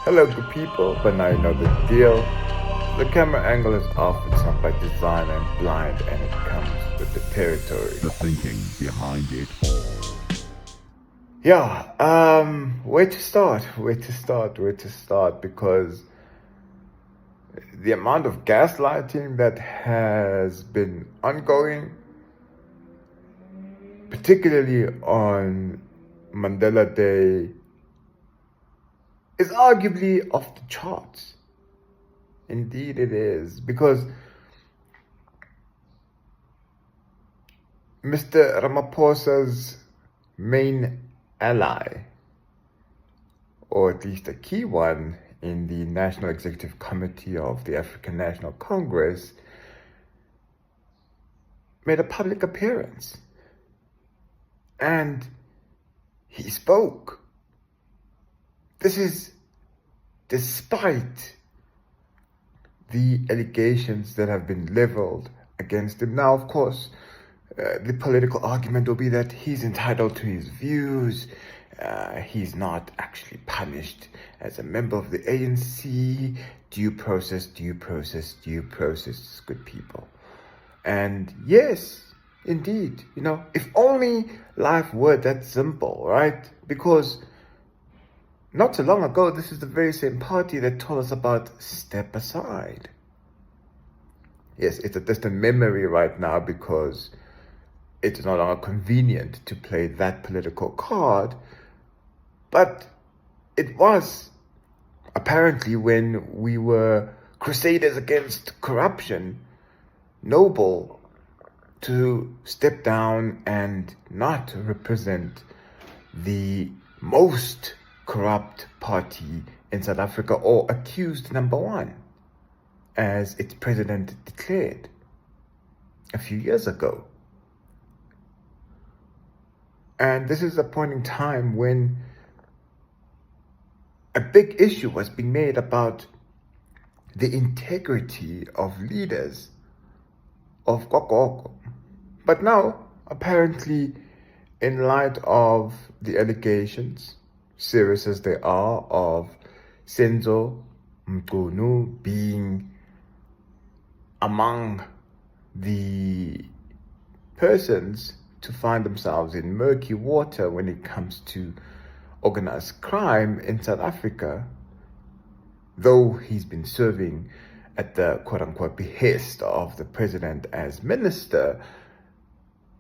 Hello good people, but now you know the deal. The camera angle is off, it's not by design, I'm blind and it comes with the territory. The thinking behind it all. Where to start? Because the amount of gaslighting that has been ongoing, particularly on Mandela Day, is arguably off the charts. Indeed it is, because Mr. Ramaphosa's main ally, or at least a key one in the National Executive Committee of the African National Congress, made a public appearance. And he spoke. This is despite the allegations that have been leveled against him. Now, of course, the political argument will be that he's entitled to his views. He's not actually punished as a member of the ANC. Due process, good people. And yes, indeed, if only life were that simple, right? Because not so long ago, this is the very same party that told us about step aside. Yes, it's a distant memory right now because it's no longer convenient to play that political card. But it was apparently, when we were crusaders against corruption, noble to step down and not represent the most corrupt party in South Africa, or accused number one, as its president declared a few years ago. And this is a point in time when a big issue was being made about the integrity of leaders of KwaZulu-Natal. But now, apparently, in light of the allegations, serious as they are, of Senzo Mchunu being among the persons to find themselves in murky water when it comes to organized crime in South Africa, though he's been serving at the quote-unquote behest of the president as minister,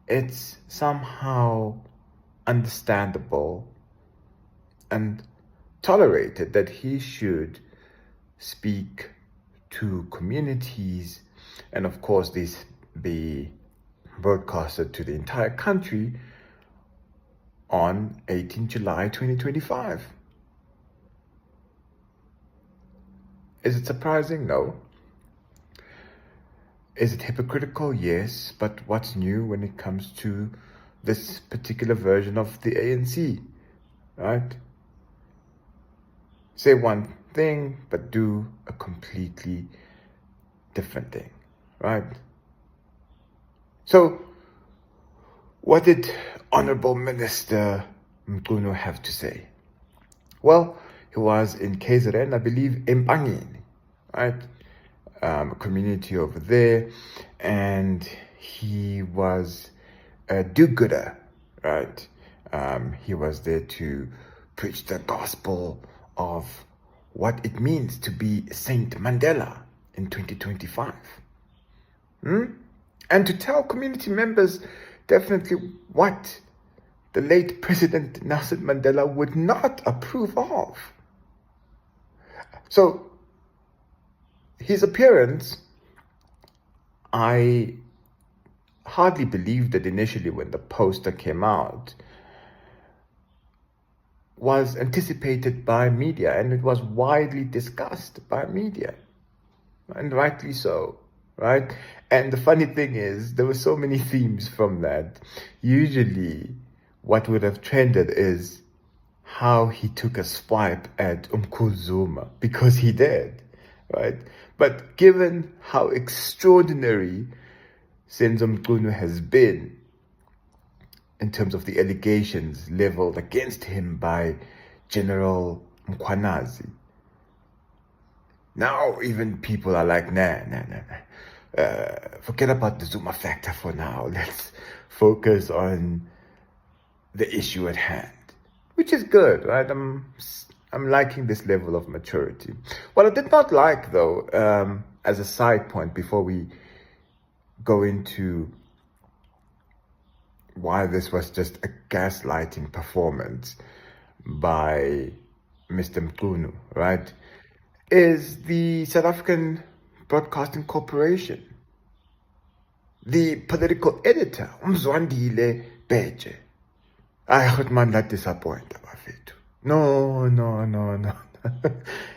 it's somehow understandable and tolerated that he should speak to communities, and of course this be broadcasted to the entire country on 18 July 2025. Is it surprising? No. Is it hypocritical? Yes. But what's new when it comes to this particular version of the ANC, right? Say one thing, but do a completely different thing, right? So, what did Honorable Minister Mchunu have to say? Well, he was in KZN, I believe, Empangeni, right? A community over there, and he was a do-gooder, right? He was there to preach the gospel of what it means to be Saint Mandela in 2025. And to tell community members definitely what the late President Nelson Mandela would not approve of. So, his appearance, I hardly believed it initially when the poster came out, was anticipated by media, and it was widely discussed by media, and rightly so, right? And the funny thing is, there were so many themes from that. Usually, what would have trended is how he took a swipe at Zuma, because he did, right? But given how extraordinary Senzo Mchunu has been in terms of the allegations leveled against him by General Mkhwanazi, Now even people are like, nah. Forget about the Zuma factor for now. Let's focus on the issue at hand, which is good, right? I'm liking this level of maturity. What I did not like, though, as a side point before we go into why this was just a gaslighting performance by Mr. Mchunu, right, is the South African Broadcasting Corporation. The political editor, Umzwandile Beje. I heard man that disappoint about it. No.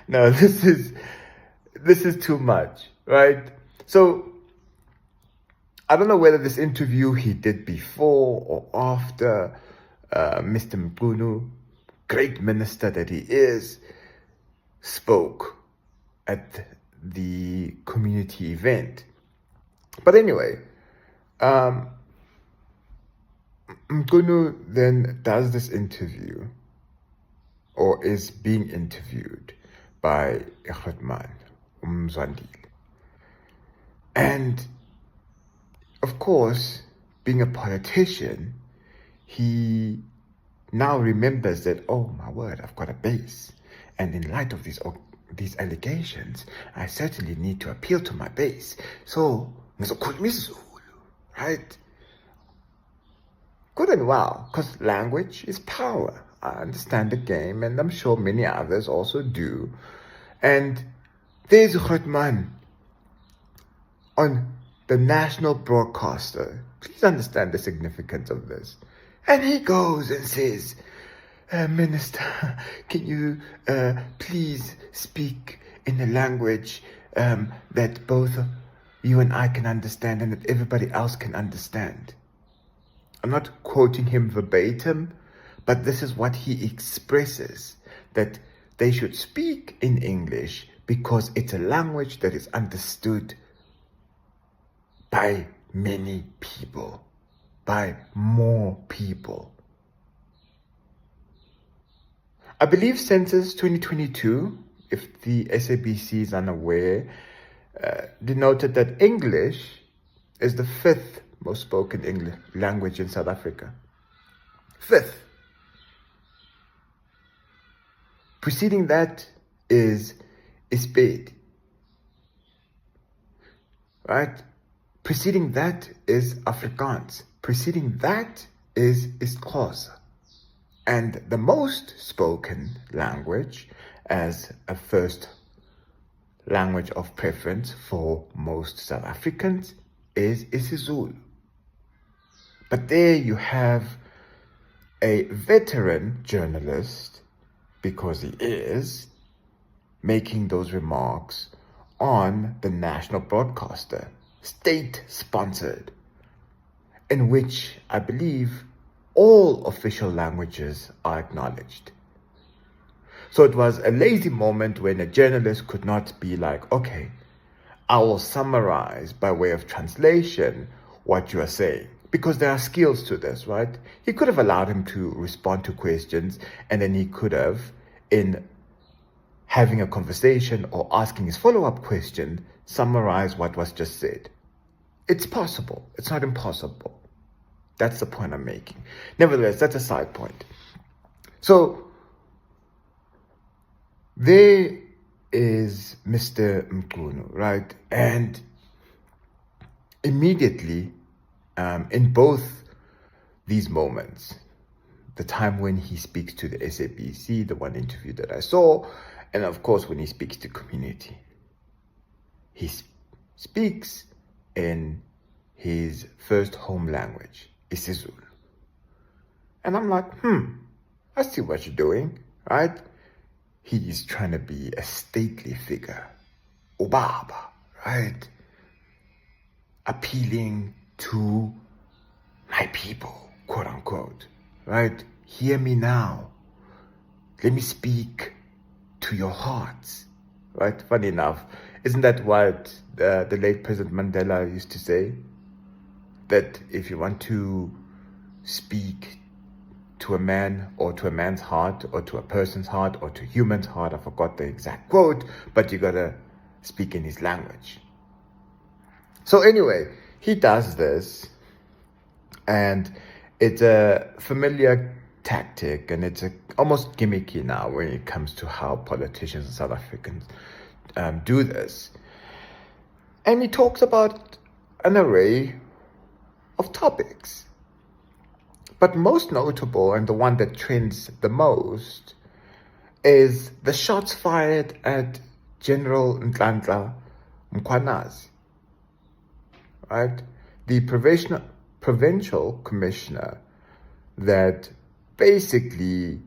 No, this is too much, right? So I don't know whether this interview he did before or after Mr. Mchunu, great minister that he is, spoke at the community event. But anyway, Mchunu then does this interview, or is being interviewed by Ehretman Umzwandile. And of course, being a politician, he now remembers that, oh my word, I've got a base. And in light of these allegations, I certainly need to appeal to my base. So, right? Good and well, because language is power. I understand the game, and I'm sure many others also do. And there's Grootman on the national broadcaster. Please understand the significance of this. And he goes and says, Minister, can you please speak in a language that both you and I can understand and that everybody else can understand? I'm not quoting him verbatim, but this is what he expresses, that they should speak in English because it's a language that is understood by many people, by more people. I believe Census 2022, if the SABC is unaware, denoted that English is the 5th most spoken English language in South Africa. 5th. Preceding that is Isipedi. Right? Preceding that is Afrikaans. Preceding that is Xhosa. And the most spoken language as a first language of preference for most South Africans is isiZulu. But there you have a veteran journalist, because he is, making those remarks on the national broadcaster, state-sponsored, in which I believe all official languages are acknowledged. So it was a lazy moment when a journalist could not be like, okay, I will summarize by way of translation what you are saying. Because there are skills to this, right? He could have allowed him to respond to questions, and then he could have, in having a conversation or asking his follow-up question, summarize what was just said. It's possible. It's not impossible. That's the point I'm making. Nevertheless, that's a side point. So, there is Mr. Mchunu, right? And immediately, in both these moments, the time when he speaks to the SABC, the one interview that I saw, and of course when he speaks to community, he speaks in his first home language, isiZulu. And I'm like, I see what you're doing, right? He's trying to be a stately figure, ubaba, right? Appealing to my people, quote unquote, right? Hear me now. Let me speak to your hearts, right? Funny enough, isn't that what the late President Mandela used to say? That if you want to speak to a man or to a man's heart or to a person's heart or to a human's heart, I forgot the exact quote, but you gotta speak in his language. So anyway, he does this, and it's a familiar tactic, and it's almost gimmicky now when it comes to how politicians in South Africans do this. And he talks about an array of topics. But most notable, and the one that trends the most, is the shots fired at General Nhlanhla Mkhwanazi, right? The provincial commissioner that basically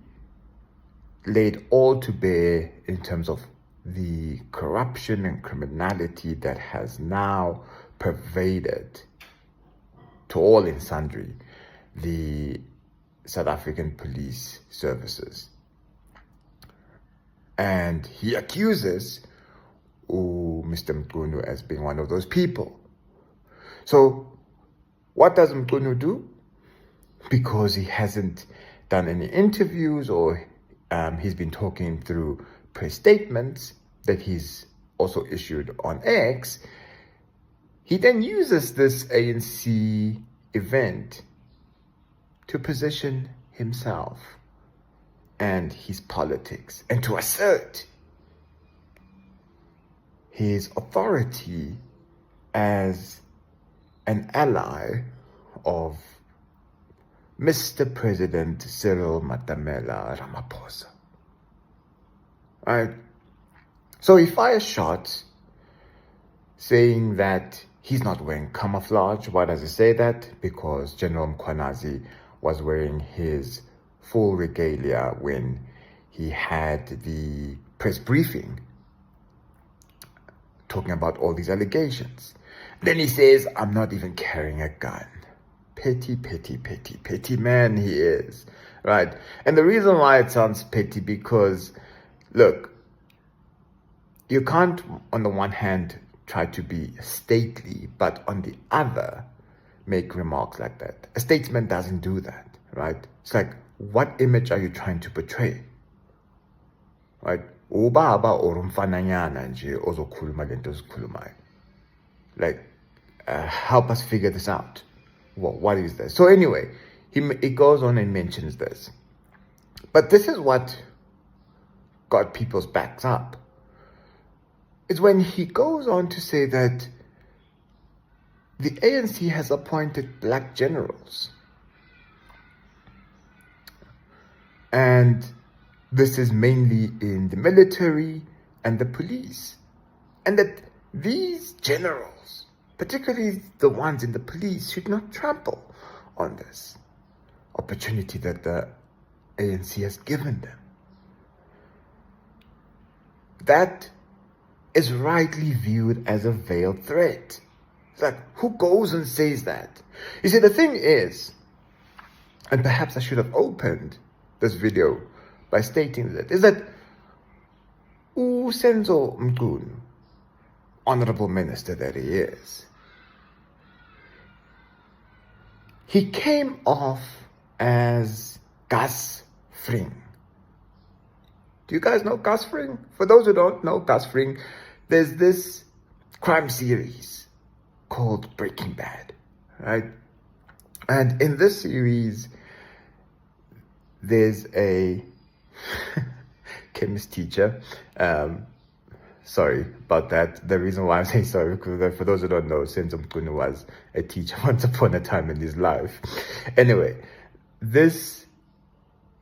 laid all to bear in terms of the corruption and criminality that has now pervaded to all and sundry the South African police services. And he accuses Mr. Mchunu as being one of those people. So what does Mchunu do? Because he hasn't done any interviews, or he's been talking through press statements that he's also issued on X, he then uses this ANC event to position himself and his politics, and to assert his authority as an ally of Mr. President Cyril Ramaphosa. Right? So he fires shots saying that he's not wearing camouflage. Why does he say that? Because General Mkhwanazi was wearing his full regalia when he had the press briefing talking about all these allegations. Then he says, I'm not even carrying a gun. Petty, petty, petty, petty man he is, right? And the reason why it sounds petty, because, look, you can't, on the one hand, try to be stately, but on the other, make remarks like that. A statesman doesn't do that, right? It's like, what image are you trying to portray? Right? Ubaba or umfananyana nje ozokhuluma lento ozikhulumayo. Like, help us figure this out. What is this? So anyway, he goes on and mentions this. But this is what got people's backs up. It's when he goes on to say that the ANC has appointed black generals. And this is mainly in the military and the police. And that these generals, particularly the ones in the police, should not trample on this opportunity that the ANC has given them. That is rightly viewed as a veiled threat. It's like, who goes and says that? You see, the thing is, and perhaps I should have opened this video by stating that, is that Senzo Mchunu, honorable minister that he is, he came off as Gus Fring. Do you guys know Gus Fring? For those who don't know Gus Fring, there's this crime series called Breaking Bad, right? And in this series, there's a chemist teacher. Sorry about that. The reason why I'm saying sorry, because for those who don't know, Senzo Mchunu was a teacher once upon a time in his life. Anyway, this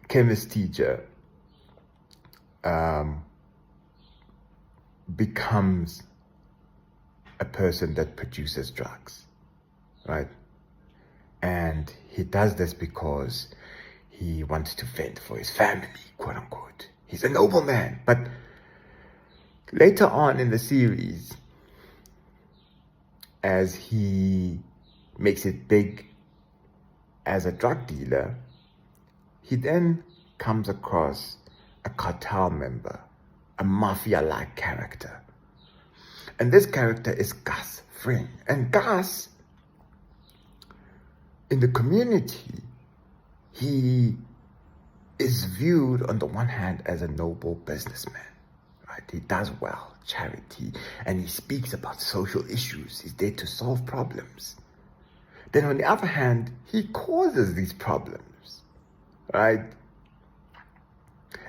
chemist teacher becomes a person that produces drugs, right? And he does this because he wants to fend for his family, quote unquote. He's a noble man. But later on in the series, as he makes it big as a drug dealer, he then comes across a cartel member, a mafia-like character. And this character is Gus Fring. And Gus, in the community, he is viewed on the one hand as a noble businessman, right? right? He does well, charity, and he speaks about social issues. He's there to solve problems. Then on the other hand, he causes these problems, right?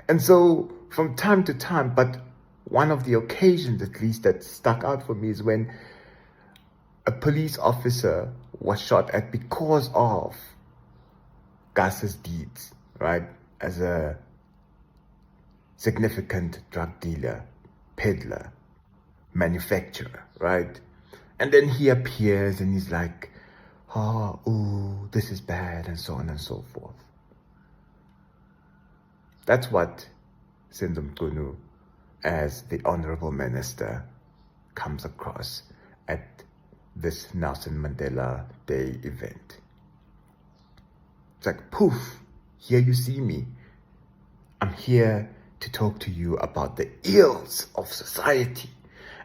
And so from time to time, but one of the occasions at least that stuck out for me is when a police officer was shot at because of Gus's deeds, right? As a significant drug dealer, peddler, manufacturer, right? And then he appears and he's like, oh, ooh, this is bad, and so on and so forth. That's what Senzo Mchunu, as the Honorable Minister, comes across at this Nelson Mandela Day event. It's like, poof, here you see me. I'm here to talk to you about the ills of society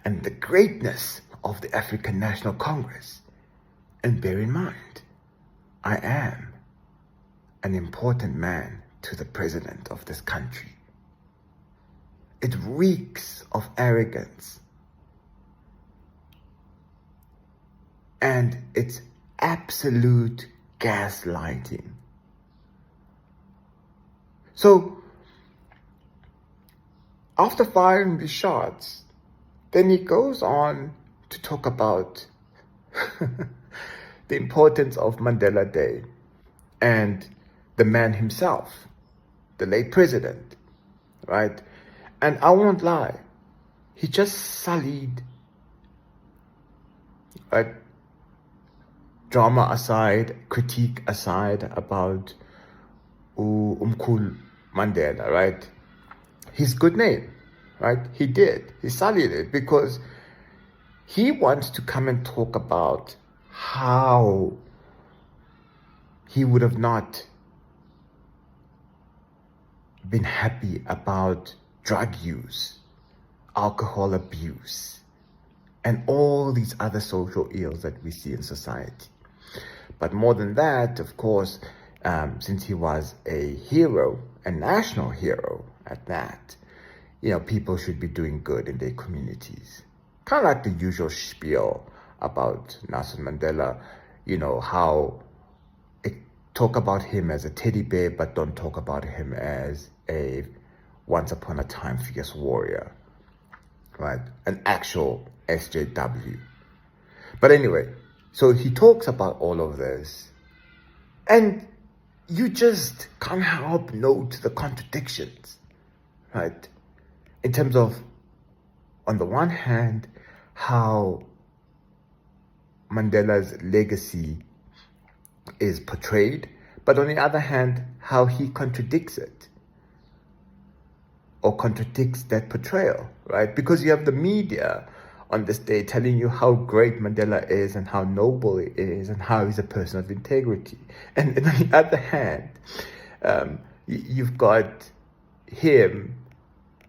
and the greatness of the African National Congress. And bear in mind, I am an important man to the president of this country. It reeks of arrogance. And it's absolute gaslighting. So, after firing the shots, then he goes on to talk about the importance of Mandela Day and the man himself, the late president, right? And I won't lie, he just sullied, right? Drama aside, critique aside about Umkhulu Mandela, right? His good name, right? He sullied it because he wants to come and talk about how he would have not been happy about drug use, alcohol abuse, and all these other social ills that we see in society. But more than that, of course, since he was a hero, a national hero at that, people should be doing good in their communities. Kind of like the usual spiel about Nelson Mandela, how it talk about him as a teddy bear, but don't talk about him as a once upon a time fierce warrior, right? An actual SJW. But anyway, so he talks about all of this, and you just can't help note the contradictions, right? In terms of, on the one hand, how Mandela's legacy is portrayed, but on the other hand, how he contradicts it, or contradicts that portrayal, right? Because you have the media on this day telling you how great Mandela is and how noble he is and how he's a person of integrity. And on the other hand, you've got him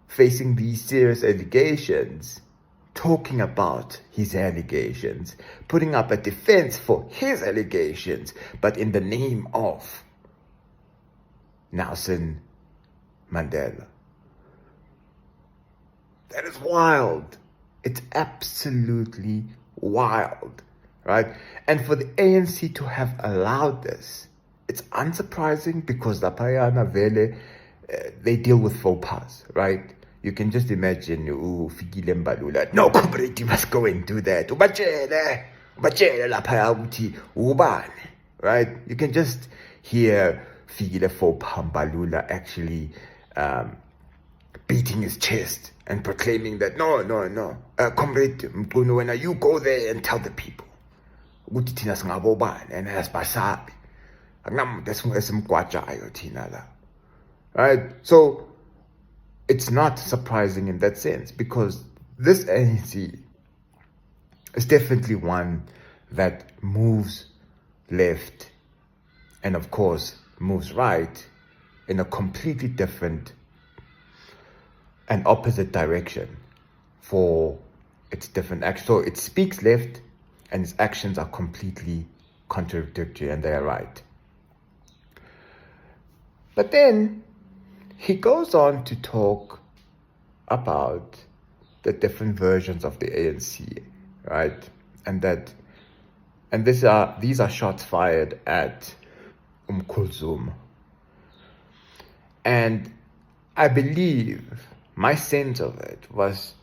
facing these serious allegations, talking about his allegations, putting up a defense for his allegations, but in the name of Nelson Mandela. That is wild. It's absolutely wild, right? And for the ANC to have allowed this, it's unsurprising because Lapayana Vele, they deal with faux pas, right? You can just imagine, Fikile Mbalula, no, comrade, you must go and do that. Right? You can just hear Fikile faux pas Mbalula actually beating his chest and proclaiming that, no, comrade Mchunu, when you go there and tell the people, right? So it's not surprising in that sense, because this ANC is definitely one that moves left and of course moves right in a completely different and opposite direction for its different actions. So it speaks left and its actions are completely contradictory, and they are right. But then he goes on to talk about the different versions of the ANC, right? And these are shots fired at Zuma. And I believe my sense of it was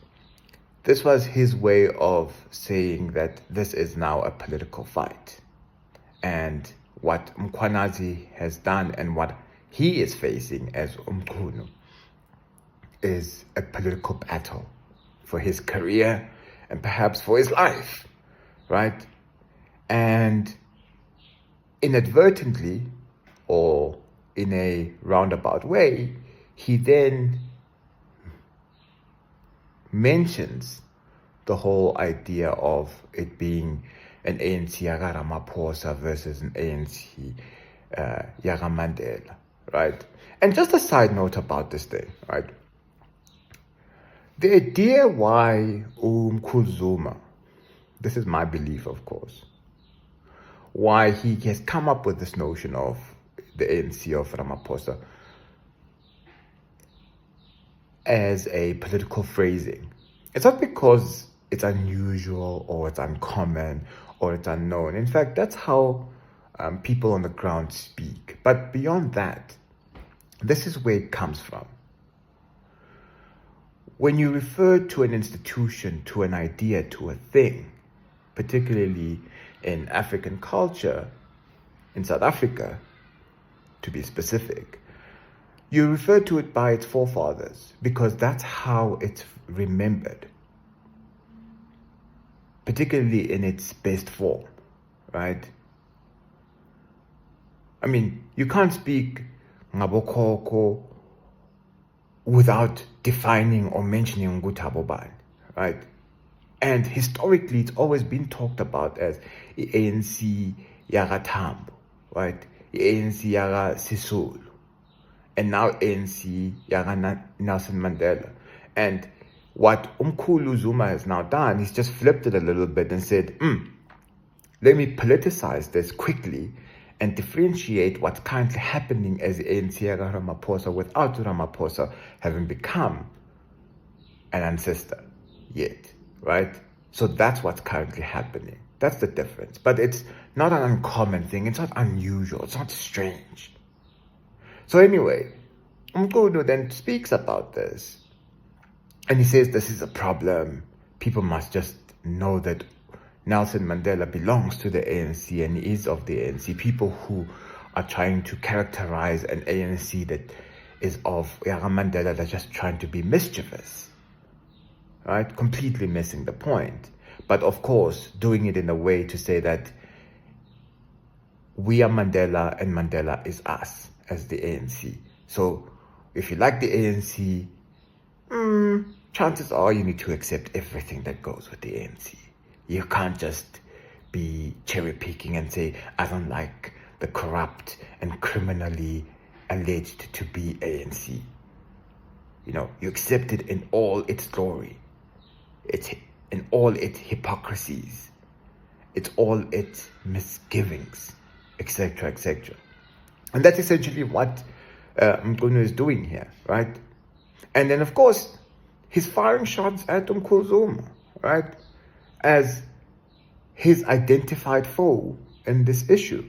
this was his way of saying that this is now a political fight. And what Mkhwanazi has done and what he is facing as Mchunu is a political battle for his career and perhaps for his life, right? And inadvertently, or in a roundabout way, he then mentions the whole idea of it being an ANC yaga Ramaphosa versus an ANC yaga Mandela, right? And just a side note about this thing, right? The idea why Zuma, this is my belief, of course, why he has come up with this notion of the ANC of Ramaphosa as a political phrasing. It's not because it's unusual or it's uncommon or it's unknown. In fact, that's how people on the ground speak. But beyond that, this is where it comes from. When you refer to an institution, to an idea, to a thing, particularly in African culture, in South Africa, to be specific, you refer to it by its forefathers because that's how it's remembered, particularly in its best form, right? I mean, you can't speak Ngabokoko without defining or mentioning Ngutabo, right? And historically, it's always been talked about as the ANC Yaga Tambo, right? The ANC Yaga Sisulu, and now ANC Yaga Nelson Mandela. And what Umkhulu Zuma has now done, he's just flipped it a little bit and said, let me politicize this quickly and differentiate what's currently happening as the ANC Yaga Ramaphosa without Ramaphosa having become an ancestor yet, right? So that's what's currently happening. That's the difference. But it's not an uncommon thing. It's not unusual. It's not strange. So anyway, Mkhunu then speaks about this. And he says this is a problem. People must just know that Nelson Mandela belongs to the ANC and is of the ANC. People who are trying to characterize an ANC that is of Yaga Mandela, they're just trying to be mischievous, right? Completely missing the point. But of course, doing it in a way to say that we are Mandela and Mandela is us as the ANC. So if you like the ANC, chances are you need to accept everything that goes with the ANC. You can't just be cherry picking and say, I don't like the corrupt and criminally alleged to be ANC. You know, you accept it in all its glory. It's in all its hypocrisies. It's all its misgivings, etc., etc. And that's essentially what Mkhunu is doing here, right? And then, of course, he's firing shots at Zuma, right? As his identified foe in this issue.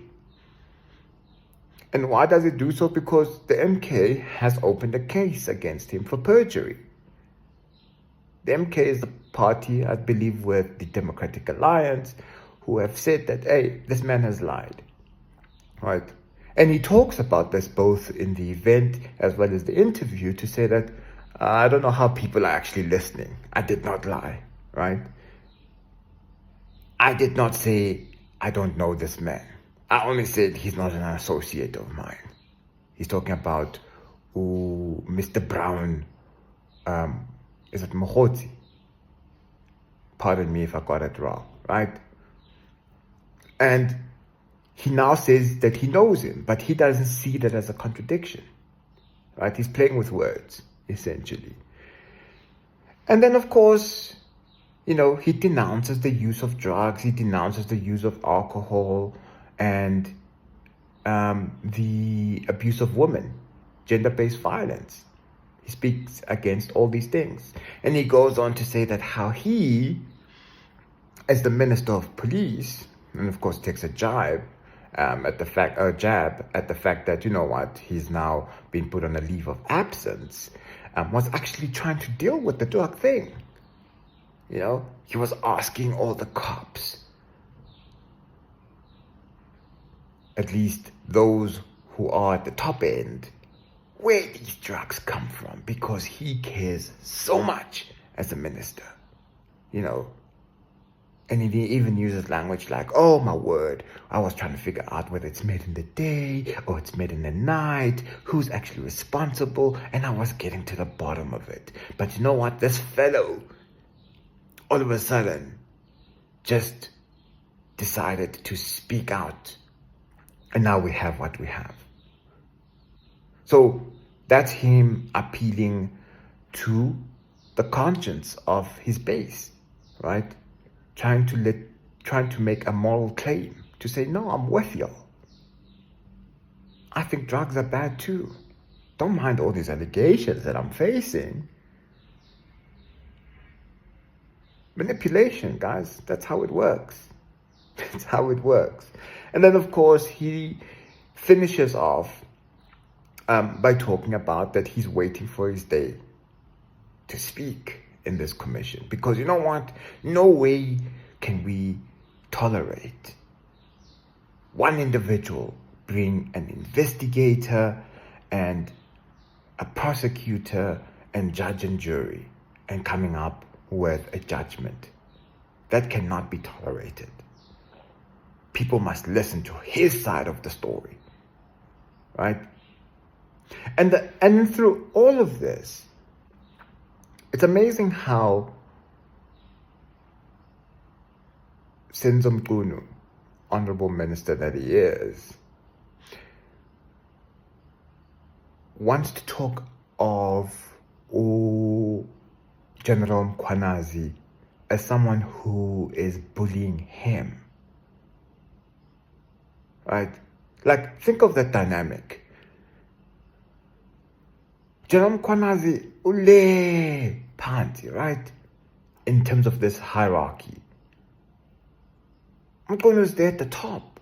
And why does it do so? Because the MK has opened a case against him for perjury. The MK is the party, I believe, with the Democratic Alliance, who have said that, hey, this man has lied, right? And he talks about this both in the event as well as the interview to say that, I don't know how people are actually listening. I did not lie, right? I did not say, I don't know this man. I only said he's not an associate of mine. He's talking about Mr. Brown, is it Mohoti? Pardon me if I got it wrong, right? And he now says that he knows him, but he doesn't see that as a contradiction, right? He's playing with words, essentially. And then, of course, you know, he denounces the use of drugs, he denounces the use of alcohol and the abuse of women, gender-based violence. He speaks against all these things. And he goes on to say that how he, as the Minister of Police, and of course takes a jab at the fact that, you know what, he's now been put on a leave of absence, was actually trying to deal with the drug thing. You know, he was asking all the cops, at least those who are at the top end, where these drugs come from, because he cares so much as a minister, you know. And he even uses language like, oh my word, I was trying to figure out whether it's made in the day or it's made in the night, who's actually responsible, and I was getting to the bottom of it. But you know what, this fellow, all of a sudden, just decided to speak out. And now we have what we have. So that's him appealing to the conscience of his base, right? Trying to make a moral claim to say, no, I'm with y'all. I think drugs are bad too. Don't mind all these allegations that I'm facing. Manipulation, guys, that's how it works. That's how it works. And then, of course, he finishes off by talking about that he's waiting for his day to speak in this commission. Because you know what? No way can we tolerate one individual being an investigator and a prosecutor and judge and jury and coming up with a judgment. That cannot be tolerated. People must listen to his side of the story, right? And through all of this, it's amazing how Senzo Mchunu, honorable minister that he is, wants to talk of General Mkhwanazi as someone who is bullying him. Right? Like, think of that dynamic. General Mkhwanazi ule phansi, right? In terms of this hierarchy. Mkhwanazi is there at the top.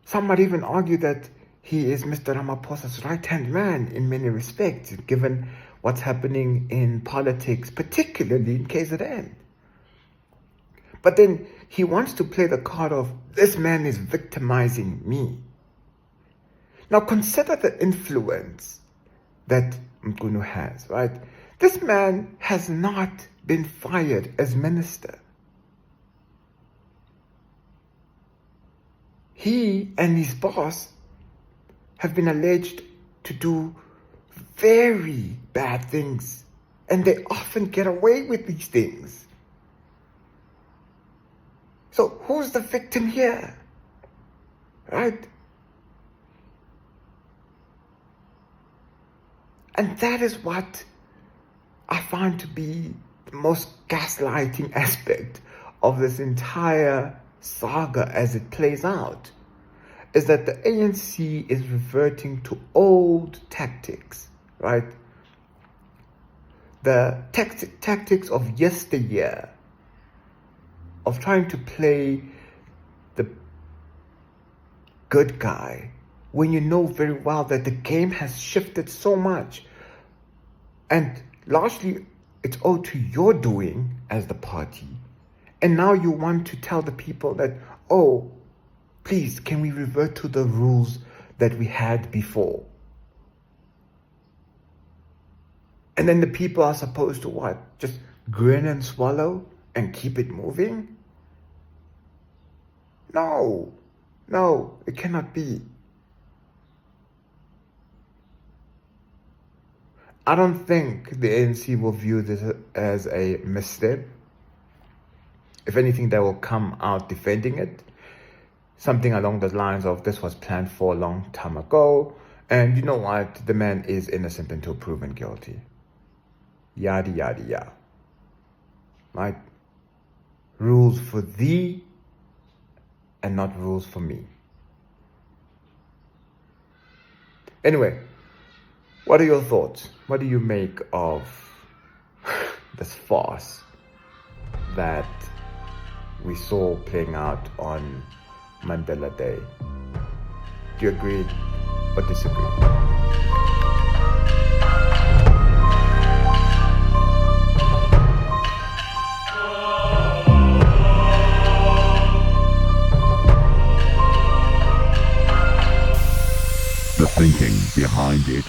Some might even argue that he is Mr. Ramaphosa's right-hand man in many respects, given what's happening in politics, particularly in KZN. But then he wants to play the card of, this man is victimizing me. Now consider the influence that Mchunu has, right? This man has not been fired as minister. He and his boss have been alleged to do very bad things, and they often get away with these things. So who's the victim here? Right? And that is what I find to be the most gaslighting aspect of this entire saga as it plays out, is that the ANC is reverting to old tactics, right? The tactics of yesteryear, of trying to play the good guy when you know very well that the game has shifted so much. And largely it's owed to your doing as the party. And now you want to tell the people that, oh, please, can we revert to the rules that we had before? And then the people are supposed to what? Just grin and swallow and keep it moving? No, it cannot be. I don't think the ANC will view this as a misstep. If anything, they will come out defending it. Something along the lines of, this was planned for a long time ago, and you know what? The man is innocent until proven guilty. Yada, yada, yada. Right? Rules for thee and not rules for me. Anyway, What are your thoughts? What do you make of this farce that we saw playing out on Mandela Day? Do you agree or disagree? The thinking behind it